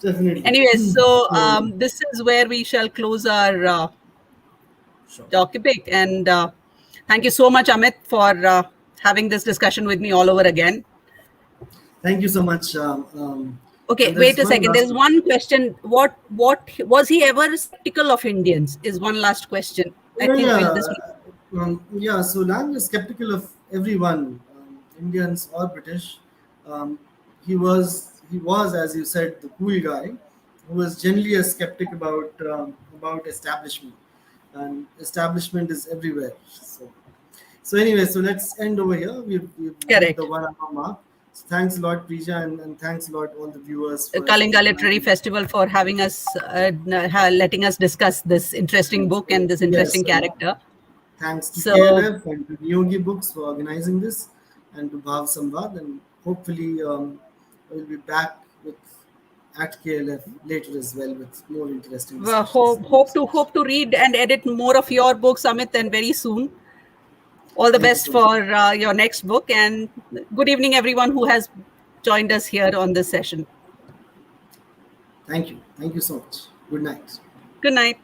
Speaker 2: definitely.
Speaker 1: Anyways, so
Speaker 2: So,
Speaker 1: this is where we shall close our
Speaker 2: sure.
Speaker 1: topic. And thank you so much, Amit, for having this discussion with me all over again.
Speaker 2: Thank you so much.
Speaker 1: Okay,
Speaker 2: And
Speaker 1: wait
Speaker 2: there's
Speaker 1: a
Speaker 2: one
Speaker 1: second.
Speaker 2: last
Speaker 1: There's
Speaker 2: question.
Speaker 1: one question. What was he ever skeptical of Indians? Is one last question. I
Speaker 2: Yeah,
Speaker 1: think
Speaker 2: yeah,
Speaker 1: this.
Speaker 2: yeah. So Lang is skeptical of everyone, Indians or British. Um, he was, as you said, the cool guy who was generally a skeptic about establishment, and establishment is everywhere. So anyway, so let's end over here. We've hit the
Speaker 1: Correct.
Speaker 2: 1 hour mark. So thanks a lot, Preeja, and thanks a lot all the viewers for
Speaker 1: Kalinga Literary
Speaker 2: joining.
Speaker 1: Festival for having us, letting us discuss this interesting book and this
Speaker 2: Yes,
Speaker 1: interesting
Speaker 2: and
Speaker 1: character.
Speaker 2: thanks to
Speaker 1: So,
Speaker 2: KLF and to Yogi Books for organizing this, and to Bhav Samvad. And hopefully, we'll be back with at KLF later as well with more interesting discussions.
Speaker 1: hope to read and edit more of your books, Amit, and very soon. All the
Speaker 2: Thank you
Speaker 1: best
Speaker 2: so much.
Speaker 1: for your next book, and good evening, everyone who has joined us here on this session.
Speaker 2: Thank you. Thank you so much. Good night.
Speaker 1: Good night.